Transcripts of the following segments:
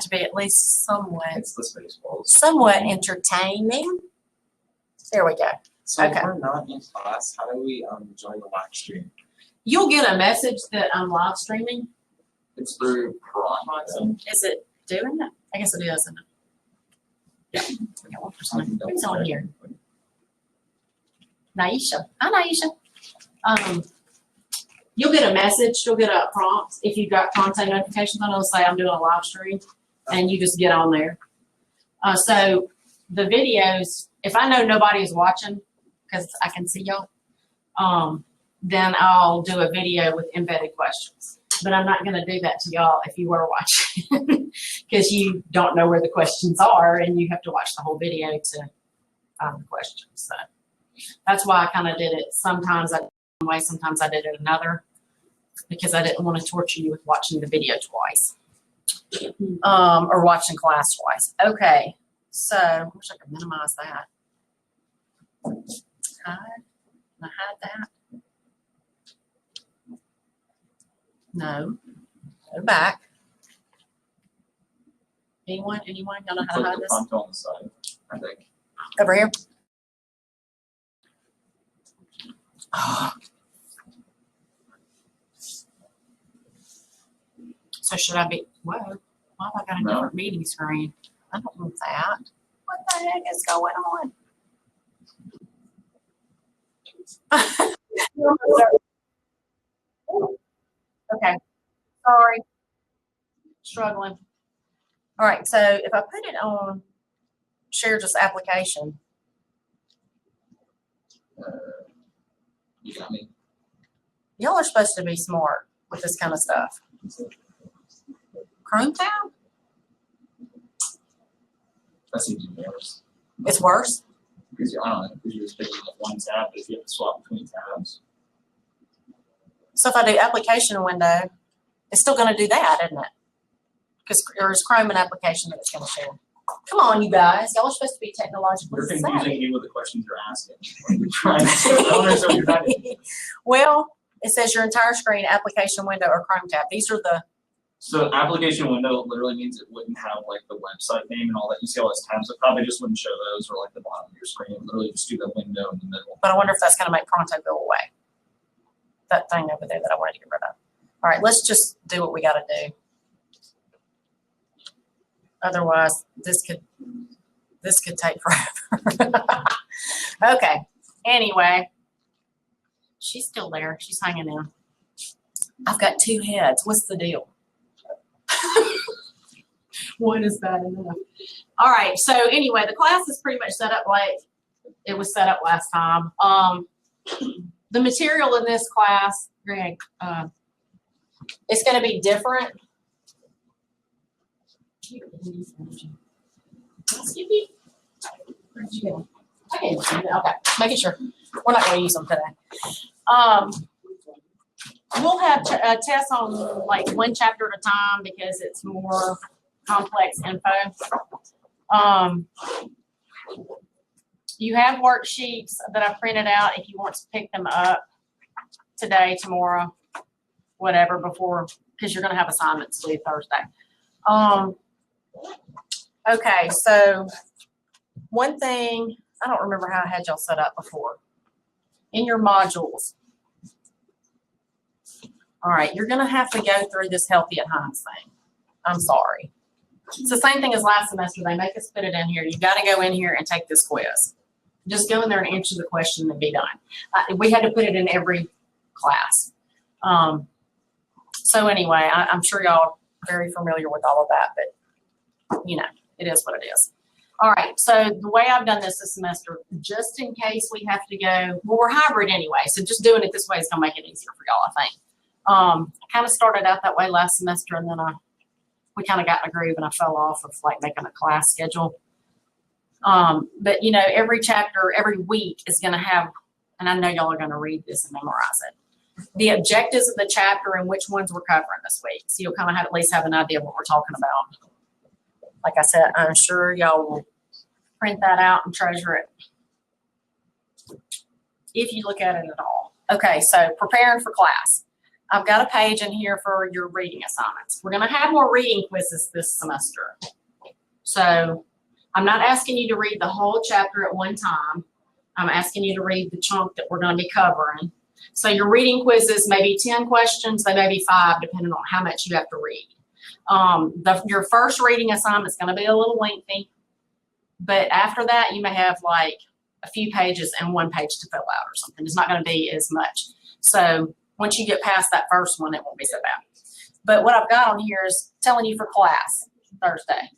To be at least somewhat. It's the Spaceballs. Somewhat entertaining. There we go. So Okay. if we're not in class, how do we join the live stream? You'll get a message that I'm live streaming. It's through Chrome. Is it doing that? I guess it is, isn't it? Yeah. We got one person. Who's on here? Naisha. Hi, Naisha. You'll get a message. You'll get a prompt. If you've got content notifications on, it'll say I'm doing a live stream, and you just get on there. So the videos, if I know nobody's watching, because I can see y'all, then I'll do a video with embedded questions. But I'm not going to do that to y'all if you were watching, because you don't know where the questions are, and you have to watch the whole video to find the questions. So that's why I kind of did it. Sometimes I did it one way, sometimes I did it another, because I didn't want to torture you with watching the video twice, or watching class twice. Okay, so I wish I could minimize that. Hide. Can I hide that? No. Go back. Anyone? Y'all know how to hide this? Click the prompt on the side, I think. Over here. So should I be? Whoa! Why have I got a different meeting screen? I don't want that. What the heck is going on? Okay. Sorry. Struggling. All right. So if I put it on share this application. You got me. Y'all are supposed to be smart with this kind of stuff. Chrome tab? That's even worse. It's worse? Because you're just picking up one tab, but if you have to swap between tabs. So if I do application window, it's still going to do that, isn't it? Because there's Chrome an application that it's going to share. Come on, you guys. Y'all are supposed to be technologically We're savvy. confusing you with the questions you're asking. We're trying to I don't understand what you're trying to do. Well, it says your entire screen, application window, or Chrome tab. These are the... So application window literally means it wouldn't have like the website name and all that. You see all those tabs. So it probably just wouldn't show those or like the bottom of your screen. It would literally just do the window in the middle. But I wonder if that's going to make Pronto go away. That thing over there that I wanted to get rid of. All right, let's just do what we got to do. Otherwise, this could take forever. Okay. Anyway, she's still there. She's hanging in. I've got two heads. What's the deal? One is bad enough. All right. So anyway, the class is pretty much set up like it was set up last time. The material in this class, Greg, it's going to be different. Excuse me. Where'd you go? Okay, making sure. We're not going to use them today. We'll have tests on like one chapter at a time because it's more complex info. You have worksheets that I printed out if you want to pick them up today, tomorrow, whatever, before, because you're going to have assignments to do Thursday. Okay, so one thing, I don't remember how I had y'all set up before. In your modules, all right, you're going to have to go through this Healthy at Hines thing. I'm sorry. It's the same thing as last semester. They make us put it in here. You got to go in here and take this quiz. Just go in there and answer the question and be done. We had to put it in every class. So anyway, I'm sure y'all are very familiar with all of that, but you know, it is what it is. All right, so the way I've done this semester, just in case we have to go, well, we're hybrid anyway, so just doing it this way is going to make it easier for y'all, I think. I kind of started out that way last semester, and then we kind of got in a groove, and I fell off of like making a class schedule. But you know, every chapter, every week is going to have, and I know y'all are going to read this and memorize it, the objectives of the chapter and which ones we're covering this week. So you'll kind of have, at least have an idea of what we're talking about. Like I said, I'm sure y'all will print that out and treasure it if you look at it at all. Okay, so preparing for class. I've got a page in here for your reading assignments. We're going to have more reading quizzes this semester. So I'm not asking you to read the whole chapter at one time. I'm asking you to read the chunk that we're going to be covering. So your reading quizzes may be 10 questions, they may be 5, depending on how much you have to read. Your first reading assignment is going to be a little lengthy, but after that, you may have like a few pages and 1 page to fill out or something. It's not going to be as much. So once you get past that first one, it won't be so bad. But what I've got on here is telling you for class Thursday.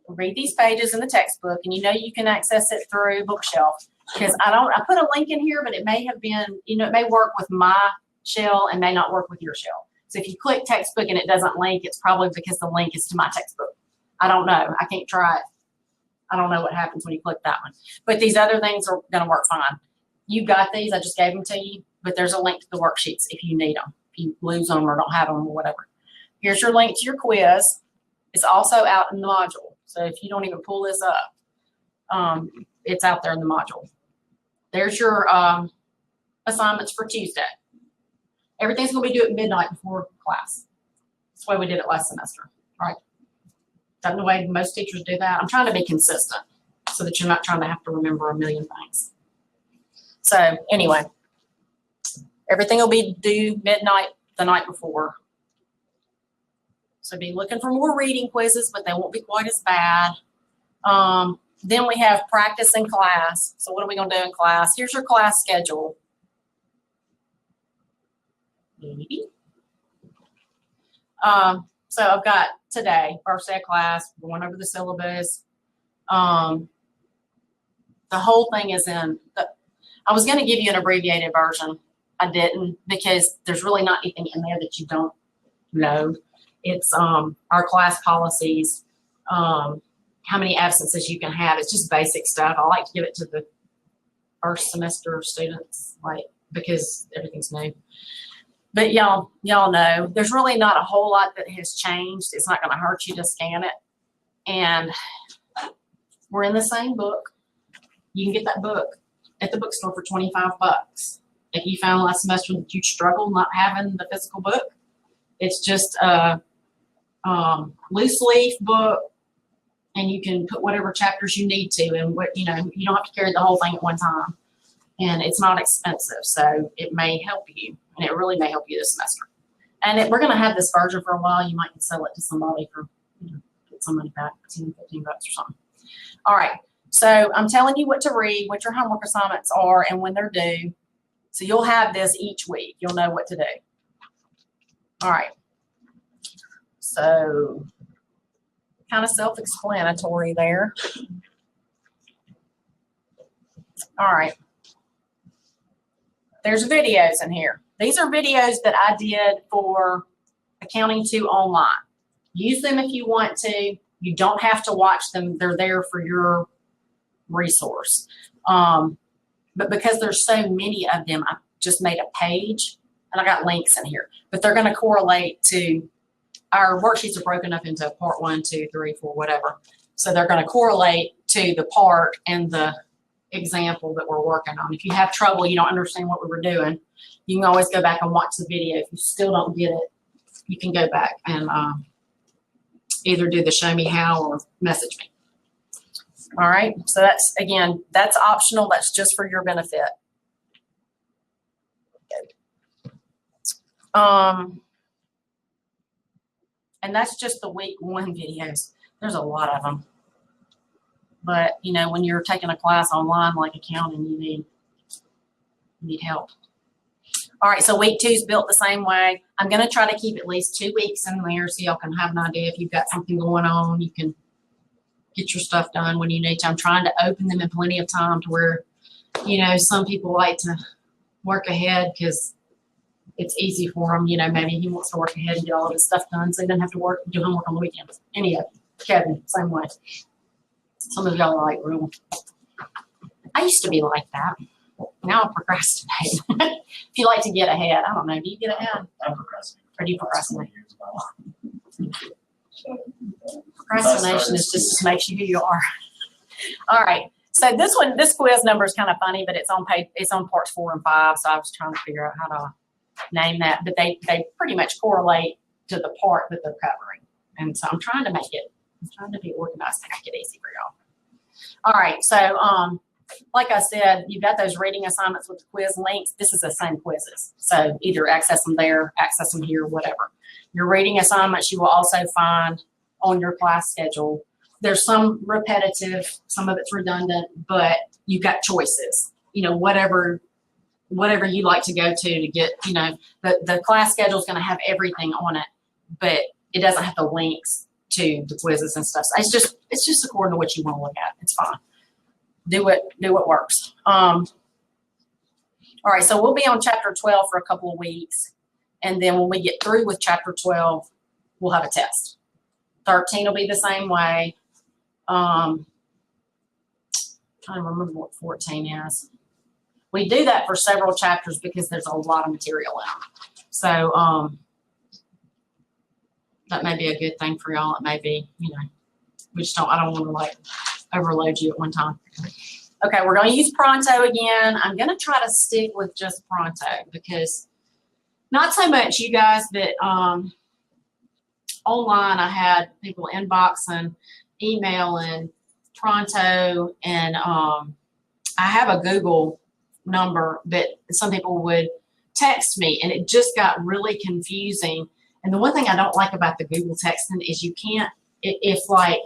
Read these pages in the textbook, and you know you can access it through Bookshelf. Because I put a link in here, but it may have been, it may work with my shell and may not work with your shell. So if you click textbook and it doesn't link, it's probably because the link is to my textbook. I don't know. I can't try it. I don't know what happens when you click that one. But these other things are going to work fine. You got these. I just gave them to you. But there's a link to the worksheets if you need them. If you lose them or don't have them or whatever. Here's your link to your quiz. It's also out in the module. So if you don't even pull this up, it's out there in the module. There's your assignments for Tuesday. Everything's going to be due at midnight before class. That's the way we did it last semester, right? That's the way most teachers do that. I'm trying to be consistent so that you're not trying to have to remember a million things. So anyway, everything will be due midnight the night before. So be looking for more reading quizzes, but they won't be quite as bad. Then we have practice in class. So what are we going to do in class? Here's your class schedule. So I've got today, first day of class, going over the syllabus. The whole thing is in, I was going to give you an abbreviated version. I didn't, because there's really not anything in there that you don't know. It's our class policies, how many absences you can have. It's just basic stuff. I like to give it to the first semester students, like, because everything's new. But y'all know there's really not a whole lot that has changed. It's not going to hurt you to scan it. And we're in the same book. You can get that book at the bookstore for $25. If you found last semester that you struggled not having the physical book, it's just a loose leaf book. And you can put whatever chapters you need to, and what you don't have to carry the whole thing at one time. And it's not expensive, so it may help you, and it really may help you this semester. And we're going to have this version for a while. You might sell it to somebody for get some money back, $10, $15 or something. All right, so I'm telling you what to read, what your homework assignments are, and when they're due. So you'll have this each week. You'll know what to do. All right. So kind of self-explanatory there. All right. There's videos in here. These are videos that I did for Accounting 2 online. Use them if you want to. You don't have to watch them. They're there for your resource. But because there's so many of them, I just made a page, and I got links in here. But they're going to correlate to our worksheets are broken up into part 1, 2, 3, 4, whatever. So they're going to correlate to the part and the example that we're working on. If you have trouble, you don't understand what we were doing, you can always go back and watch the video. If you still don't get it, you can go back and either do the show me how or message me. All right. So that's, again, that's optional. That's just for your benefit. And that's just the week 1 videos. There's a lot of them. But, when you're taking a class online like accounting, you need help. All right, so week 2 is built the same way. I'm going to try to keep at least 2 weeks in there so y'all can have an idea. If you've got something going on, you can get your stuff done when you need to. I'm trying to open them in plenty of time to where, some people like to work ahead because it's easy for them. Maybe he wants to work ahead and get all of his stuff done so he doesn't have to do homework on the weekends. Any of it. Kevin, same way. Some of y'all are like, real. I used to be like that. Now I procrastinate. If you like to get ahead, I don't know. Do you get ahead? I procrastinate. Or do you procrastinate? Procrastination is just makes you who you are. All right. So this quiz number is kind of funny, but it's on parts 4 and 5. So I was trying to figure out how to name that, but they pretty much correlate to the part that they're covering. And so I'm trying to be organized to make it easy for y'all. All right, so like I said, you've got those reading assignments with the quiz links. This is the same quizzes. So either access them there, access them here, whatever. Your reading assignments you will also find on your class schedule. There's some repetitive, some of it's redundant, but you've got choices. You know, whatever you like to go to get, you know, the class schedule is going to have everything on it, but it doesn't have the links to the quizzes and stuff. So it's just according to what you want to look at. It's fine. Do what works. All right, so we'll be on chapter 12 for a couple of weeks, and then when we get through with chapter 12, we'll have a test. 13 will be the same way. Trying to remember what 14 is. We do that for several chapters because there's a lot of material in them. So that may be a good thing for y'all. It may be, you know, I don't want to like overload you at one time. Okay, we're going to use Pronto again. I'm going to try to stick with just Pronto because not so much you guys, but online I had people inboxing, emailing Pronto, and I have a Google number that some people would text me, and it just got really confusing. And the one thing I don't like about the Google texting is you can't, if like,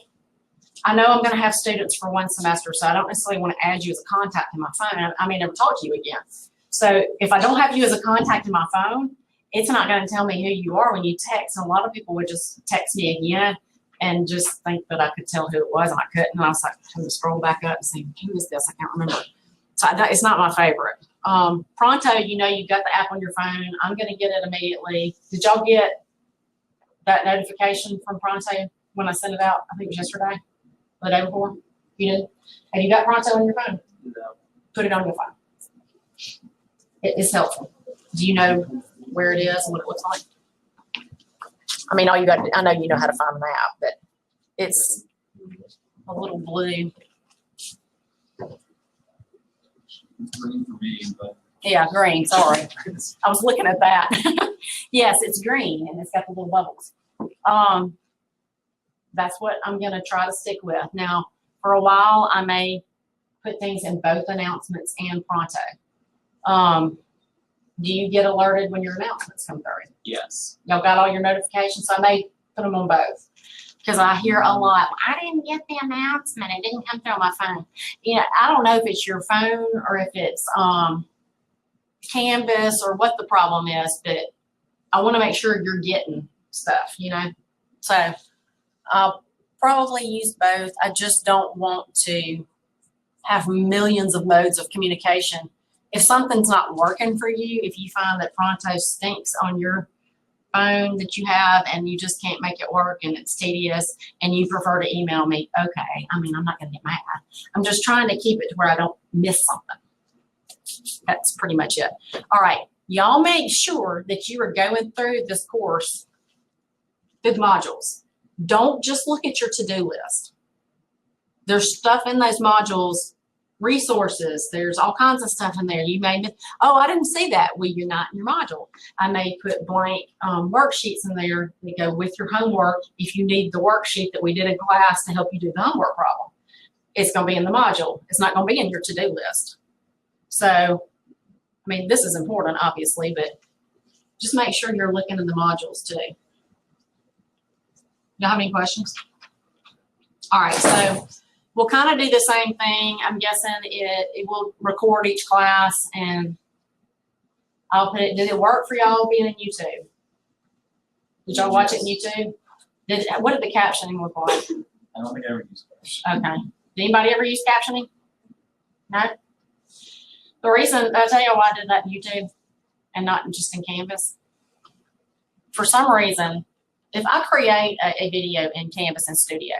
I know I'm going to have students for one semester, so I don't necessarily want to add you as a contact in my phone. I may never talk to you again. So if I don't have you as a contact in my phone, it's not going to tell me who you are when you text. And a lot of people would just text me again and just think that I could tell who it was, and I couldn't. And I was like, trying to scroll back up and see, who is this? I can't remember. So it's not my favorite. Pronto, you know, you've got the app on your phone. I'm going to get it immediately. Did y'all get that notification from Pronto when I sent it out? I think it was yesterday. The day before? You did? Have you got Pronto on your phone? No. Put it on your phone. It is helpful. Do you know where it is and what it looks like? I mean, I know you know how to find an app, but it's a little blue. It's green for me, but. Yeah, green, sorry. I was looking at that. Yes, it's green and it's got the little bubbles. That's what I'm going to try to stick with. Now, for a while, I may put things in both announcements and Pronto. Do you get alerted when your announcements come through? Yes. Y'all got all your notifications? So I may put them on both because I hear a lot, I didn't get the announcement. It didn't come through on my phone. You know, I don't know if it's your phone or if it's Canvas or what the problem is, but I want to make sure you're getting stuff, you know. So I'll probably use both. I just don't want to have millions of modes of communication. If something's not working for you, if you find that Pronto stinks on your phone that you have and you just can't make it work and it's tedious and you prefer to email me, okay. I mean, I'm not going to get mad. I'm just trying to keep it to where I don't miss something. That's pretty much it. All right. Y'all make sure that you are going through this course with modules. Don't just look at your to-do list. There's stuff in those modules, resources. There's all kinds of stuff in there. You may, oh, I didn't see that. Well, you're not in your module. I may put blank worksheets in there that go with your homework. If you need the worksheet that we did in class to help you do the homework problem, it's going to be in the module. It's not going to be in your to-do list. So, I mean, this is important, obviously, but just make sure you're looking in the modules too. Y'all have any questions? All right, so we'll kind of do the same thing. I'm guessing it will record each class, and I'll put it. Did it work for y'all being in YouTube? Did y'all watch it in YouTube? What did the captioning look like? I don't think I ever used it. Okay. Did anybody ever use captioning? No? The reason, I'll tell you why I did that in YouTube and not just in Canvas. For some reason, if I create a video in Canvas and Studio,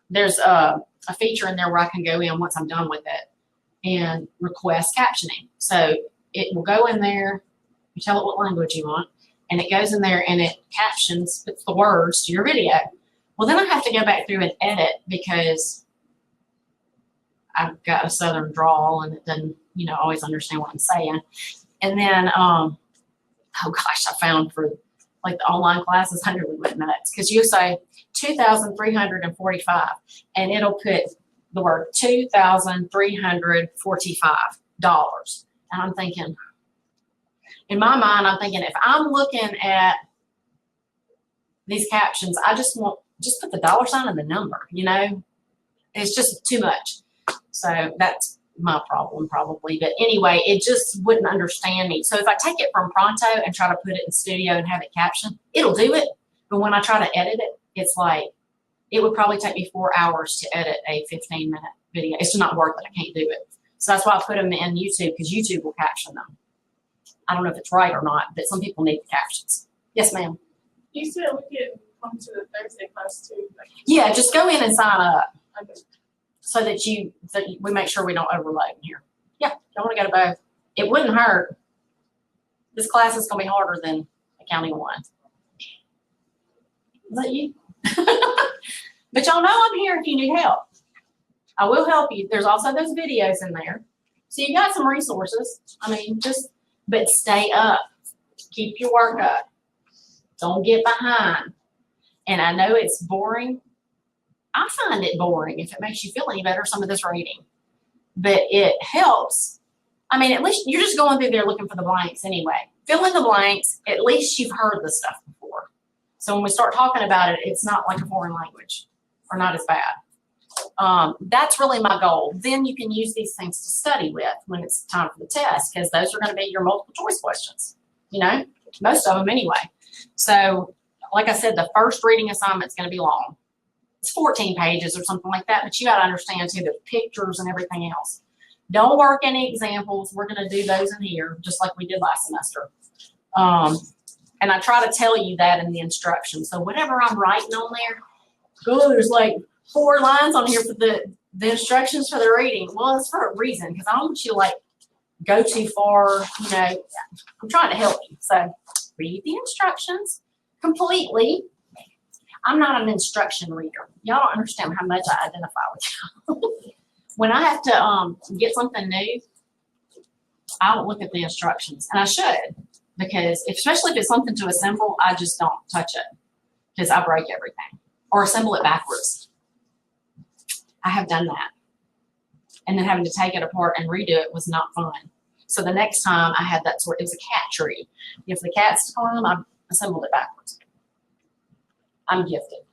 there's a feature in there where I can go in once I'm done with it and request captioning. So it will go in there, you tell it what language you want, and it goes in there and it captions, puts the words to your video. Well, then I have to go back through and edit because I've got a Southern drawl and it doesn't, always understand what I'm saying. And then oh gosh, I found for like the online classes, I nearly went nuts. Because you say 2,345 and it'll put the word $2,345. And I'm thinking, in my mind, I'm thinking if I'm looking at these captions, I just put the $ and the number, you know? It's just too much. So that's my problem probably. But anyway, it just wouldn't understand me. So if I take it from Pronto and try to put it in Studio and have it captioned, it'll do it. But when I try to edit it, it's like, it would probably take me 4 hours to edit a 15-minute video. It's just not worth it. I can't do it. So that's why I put them in YouTube, because YouTube will caption them. I don't know if it's right or not, but some people need the captions. Yes, ma'am. You said we could come to the Thursday class too. Yeah, just go in and sign up Okay. so that we make sure we don't overload in here. Yeah, y'all want to go to both. It wouldn't hurt. This class is going to be harder than Accounting 1. Is that you? But y'all know I'm here if you need help. I will help you. There's also those videos in there. So you got some resources. I mean, but stay up. Keep your work up. Don't get behind. And I know it's boring. I find it boring if it makes you feel any better, some of this reading. But it helps. I mean, at least you're just going through there looking for the blanks anyway. Fill in the blanks. At least you've heard the stuff before. So when we start talking about it, it's not like a foreign language, or not as bad. That's really my goal. Then you can use these things to study with when it's time for the test, because those are going to be your multiple choice questions, you know, most of them anyway. So like I said, the first reading assignment is going to be long. It's 14 pages or something like that, but you got to understand too the pictures and everything else. Don't work any examples. We're going to do those in here, just like we did last semester. And I try to tell you that in the instructions. So whatever I'm writing on there, there's like 4 lines on here for the instructions for the reading. Well, it's for a reason, because I don't want you to like go too far, you know. I'm trying to help you. So read the instructions completely. I'm not an instruction reader. Y'all don't understand how much I identify with y'all. When I have to get something new, I don't look at the instructions, and I should, because especially if it's something to assemble, I just don't touch it because I break everything, or assemble it backwards. I have done that, and then having to take it apart and redo it was not fun. So the next time I had that sort, it was a cat tree. If the cat's climb, I assembled it backwards. I'm gifted.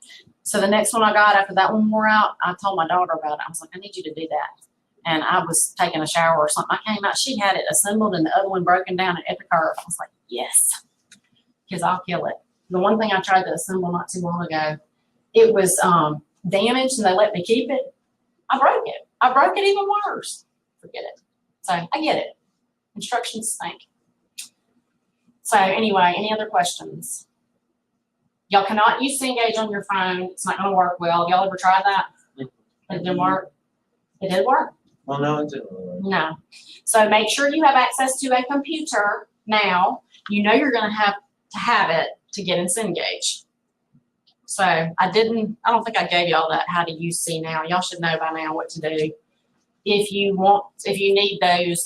So the next one I got after that one wore out, I told my daughter about it. I was like, I need you to do that. And I was taking a shower or something. I came out, she had it assembled and the other one broken down at the curve. I was like, yes, because I'll kill it. The one thing I tried to assemble not too long ago, it was damaged and they let me keep it. I broke it. I broke it even worse. Forget it. So I get it. Instructions stink. So anyway, any other questions? Y'all cannot use Cengage on your phone. It's not going to work well. Y'all ever tried that? It didn't work. It did work. Well, no, it didn't really work. No. So make sure you have access to a computer now. You know you're going to have it to get in Cengage. So I don't think I gave y'all that, how to use C Now. Y'all should know by now what to do. If you need those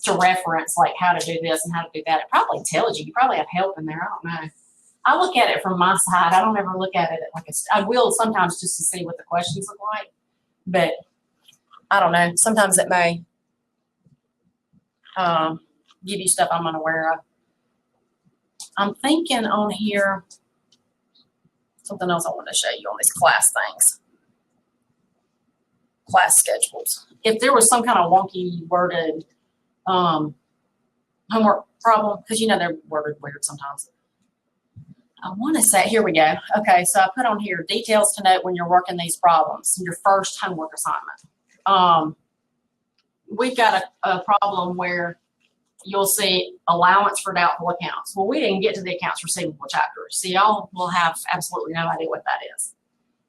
to reference, like how to do this and how to do that, it probably tells you. You probably have help in there. I don't know. I look at it from my side. I don't ever look at it like I will sometimes just to see what the questions look like. But I don't know. Sometimes it may give you stuff I'm unaware of. I'm thinking on here, something else I want to show you on these class things. Class schedules. If there was some kind of wonky worded homework problem, because you know they're worded weird sometimes. I want to say, here we go. Okay, so I put on here details to note when you're working these problems, your first homework assignment. We've got a problem where you'll see allowance for doubtful accounts. Well, we didn't get to the accounts receivable chapter, so y'all will have absolutely no idea what that is.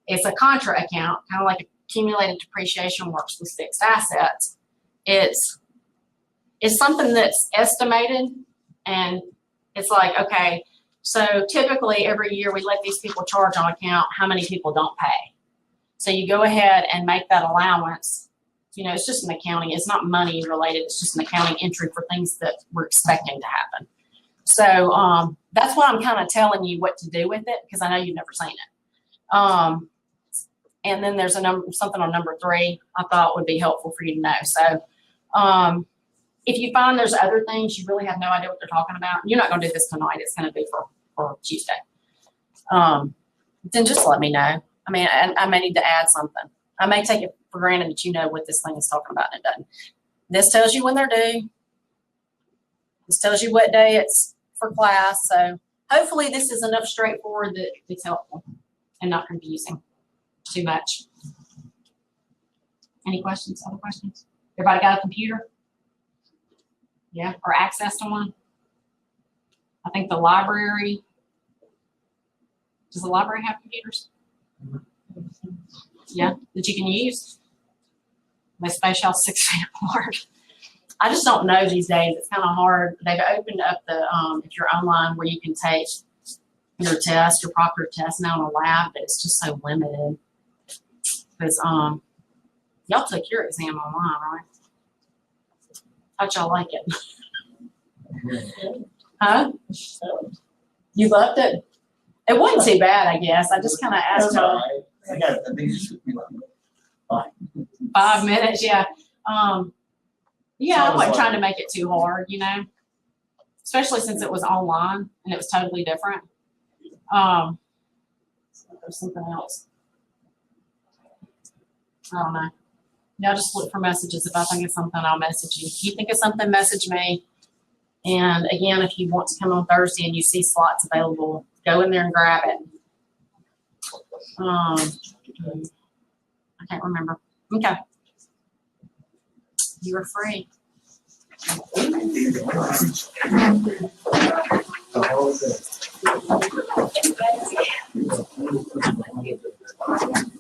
It's a contra account, kind of like accumulated depreciation works with fixed assets. It's something that's estimated, and it's like, okay, so typically every year we let these people charge on account how many people don't pay. So you go ahead and make that allowance You know, it's just an accounting, it's not money related, it's just an accounting entry for things that we're expecting to happen. So that's why I'm kind of telling you what to do with it, because I know you've never seen it. And then there's something on number 3 I thought would be helpful for you to know. So if you find there's other things you really have no idea what they're talking about, you're not going to do this tonight, it's going to be for Tuesday. Then just let me know. I mean, I may need to add something. I may take it for granted that you know what this thing is talking about, and it doesn't. This tells you when they're due. This tells you what day it's for class. So hopefully this is enough straightforward that it's helpful and not confusing too much. Any questions? Other questions? Everybody got a computer? Yeah, or access to one? I think the library, does the library have computers? Yeah, that you can use. They space y'all 6 feet apart. I just don't know these days. It's kind of hard. They've opened up the, if you're online, where you can take your test, your proctor test now in a lab, but it's just so limited. Because y'all took your exam online, right? How'd y'all like it? Huh? You loved it? It wasn't too bad, I guess. I just kind of asked y'all. I think it took me like 5 minutes, yeah. Yeah, I So wasn't trying to make it too hard, you know, especially since it was online and it was totally different. There's something else. I don't know. Y'all just look for messages. If I think of something, I'll message you. If you think of something, message me. And again, if you want to come on Thursday and you see slots available, go in there and grab it. I can't remember. Okay. You were free. The whole thing.